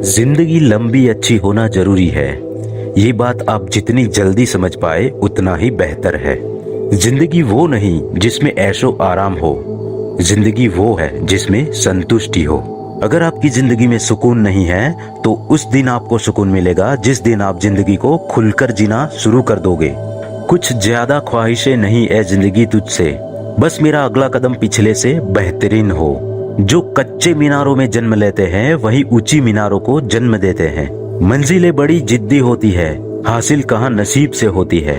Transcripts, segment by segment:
जिंदगी लंबी अच्छी होना जरूरी है। ये बात आप जितनी जल्दी समझ पाए उतना ही बेहतर है। जिंदगी वो नहीं जिसमें ऐशो आराम हो, जिंदगी वो है जिसमें संतुष्टि हो। अगर आपकी जिंदगी में सुकून नहीं है तो उस दिन आपको सुकून मिलेगा जिस दिन आप जिंदगी को खुलकर जीना शुरू कर दोगे। कुछ ज्यादा ख्वाहिशें नहीं है जिंदगी तुझसे, बस मेरा अगला कदम पिछले से बेहतरीन हो। जो कच्चे मीनारों में जन्म लेते हैं वही ऊंची मीनारों को जन्म देते हैं। मंजिलें बड़ी जिद्दी होती है, हासिल कहाँ नसीब से होती है,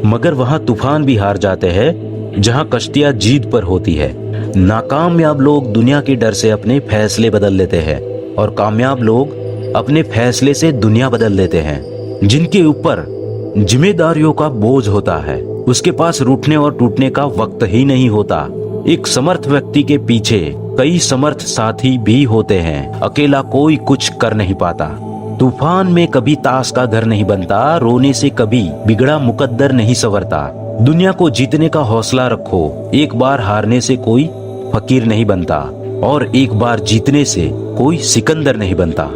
मगर वहाँ तूफान भी हार जाते हैं जहाँ कश्तियाँ जीत पर होती है। नाकामयाब लोग दुनिया के डर से अपने फैसले बदल लेते हैं और कामयाब लोग अपने फैसले से दुनिया बदल लेते हैं। जिनके ऊपर जिम्मेदारियों का बोझ होता है उसके पास रूठने और टूटने का वक्त ही नहीं होता। एक समर्थ व्यक्ति के पीछे कई समर्थ साथी भी होते हैं, अकेला कोई कुछ कर नहीं पाता। तूफान में कभी ताश का घर नहीं बनता, रोने से कभी बिगड़ा मुकद्दर नहीं संवरता। दुनिया को जीतने का हौसला रखो, एक बार हारने से कोई फकीर नहीं बनता और एक बार जीतने से कोई सिकंदर नहीं बनता।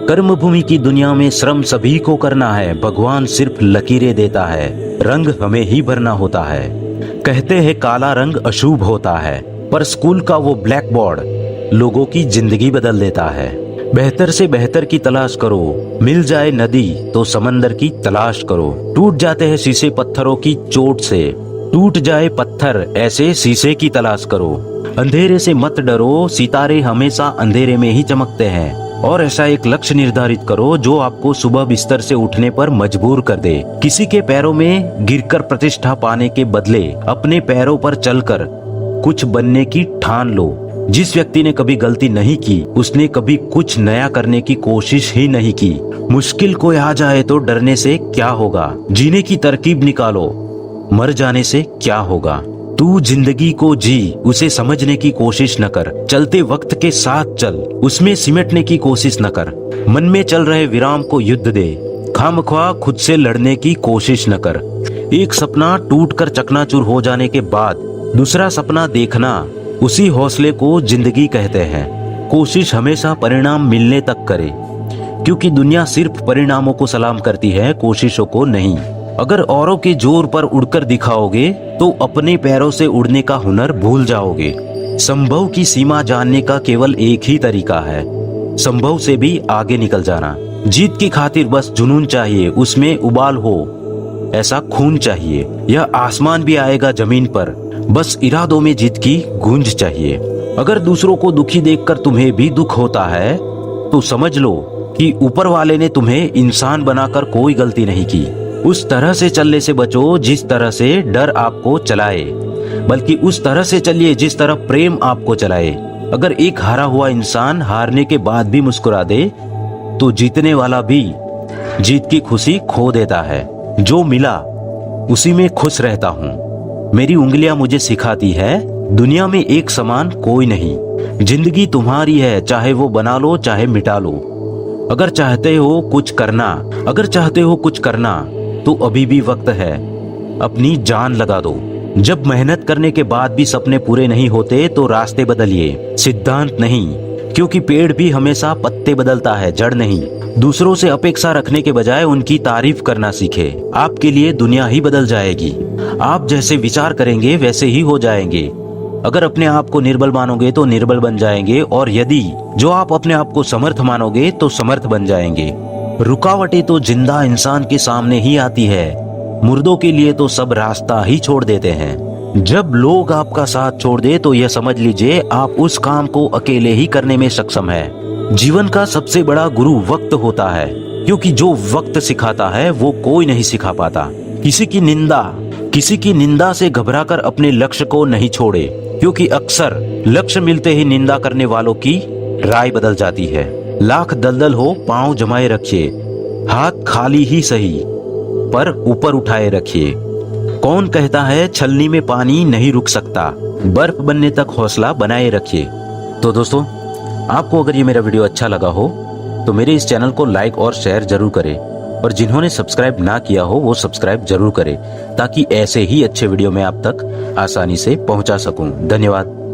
कर्म भूमि की दुनिया में श्रम सभी को करना है, भगवान सिर्फ लकीरें देता है, रंग हमें ही भरना होता है। कहते हैं काला रंग अशुभ होता है, पर स्कूल का वो ब्लैक बोर्ड लोगों की जिंदगी बदल देता है। बेहतर से बेहतर की तलाश करो, मिल जाए नदी तो समंदर की तलाश करो। टूट जाते हैं शीशे पत्थरों की चोट से, टूट जाए पत्थर ऐसे शीशे की तलाश करो। अंधेरे से मत डरो, सितारे हमेशा अंधेरे में ही चमकते हैं। और ऐसा एक लक्ष्य निर्धारित करो जो आपको सुबह बिस्तर से उठने पर मजबूर कर दे। किसी के पैरों में गिरकर प्रतिष्ठा पाने के बदले अपने पैरों पर चलकर कुछ बनने की ठान लो। जिस व्यक्ति ने कभी गलती नहीं की उसने कभी कुछ नया करने की कोशिश ही नहीं की। मुश्किल कोई आ जाए तो डरने से क्या होगा, जीने की तरकीब निकालो, मर जाने से क्या होगा। तू जिंदगी को जी, उसे समझने की कोशिश न कर। चलते वक्त के साथ चल, उसमें सिमटने की कोशिश न कर। मन में चल रहे विराम को युद्ध दे, खामख्वाह खुद से लड़ने की कोशिश न कर। एक सपना टूटकर चकनाचूर हो जाने के बाद दूसरा सपना देखना, उसी हौसले को जिंदगी कहते हैं। कोशिश हमेशा परिणाम मिलने तक करे, क्योंकि दुनिया सिर्फ परिणामों को सलाम करती है, कोशिशों को नहीं। अगर औरों के जोर पर उड़कर दिखाओगे तो अपने पैरों से उड़ने का हुनर भूल जाओगे। संभव की सीमा जानने का केवल एक ही तरीका है, संभव से भी आगे निकल जाना। जीत की खातिर बस जुनून चाहिए, उसमें उबाल हो ऐसा खून चाहिए। यह आसमान भी आएगा जमीन पर, बस इरादों में जीत की गूंज चाहिए। अगर दूसरों को दुखी देखकर तुम्हें भी दुख होता है तो समझ लो कि ऊपर वाले ने तुम्हें इंसान बनाकर कोई गलती नहीं की। उस तरह से चलने से बचो जिस तरह से डर आपको चलाए, बल्कि उस तरह से चलिए जिस तरह प्रेम आपको चलाए। अगर एक हारा हुआ इंसान हारने के बाद भी मुस्कुरा दे तो जीतने वाला भी जीत की खुशी खो देता है। जो मिला उसी में खुश रहता हूँ। मेरी उंगलियां मुझे सिखाती है दुनिया में एक समान कोई नहीं। जिंदगी तुम्हारी है, चाहे वो बना लो चाहे मिटा लो। अगर चाहते हो कुछ करना तो अभी भी वक्त है, अपनी जान लगा दो। जब मेहनत करने के बाद भी सपने पूरे नहीं होते तो रास्ते बदलिए, सिद्धांत नहीं, क्योंकि पेड़ भी हमेशा पत्ते बदलता है, जड़ नहीं। दूसरों से अपेक्षा रखने के बजाय उनकी तारीफ करना सीखे, आपके लिए दुनिया ही बदल जाएगी। आप जैसे विचार करेंगे वैसे ही हो जाएंगे। अगर अपने आप को निर्बल मानोगे तो निर्बल बन जाएंगे, और यदि जो आप अपने आप को समर्थ मानोगे तो समर्थ बन जाएंगे। रुकावटें तो जिंदा इंसान के सामने ही आती है, मुर्दों के लिए तो सब रास्ता ही छोड़ देते हैं। जब लोग आपका साथ छोड़ दे तो यह समझ लीजिए आप उस काम को अकेले ही करने में सक्षम है। जीवन का सबसे बड़ा गुरु वक्त होता है, क्योंकि जो वक्त सिखाता है वो कोई नहीं सिखा पाता। किसी की निंदा से घबराकर अपने लक्ष्य को नहीं छोड़े, क्योंकि अक्सर लक्ष्य मिलते ही निंदा करने वालों की राय बदल जाती है। लाख दलदल हो पांव जमाए रखिए, हाथ खाली ही सही पर ऊपर उठाए रखिए। कौन कहता है छलनी में पानी नहीं रुक सकता, बर्फ बनने तक हौसला बनाए रखिए। तो दोस्तों, आपको अगर ये मेरा वीडियो अच्छा लगा हो तो मेरे इस चैनल को लाइक और शेयर जरूर करें, और जिन्होंने सब्सक्राइब ना किया हो वो सब्सक्राइब जरूर करें, ताकि ऐसे ही अच्छे वीडियो मैं आप तक आसानी से पहुंचा सकूं। धन्यवाद।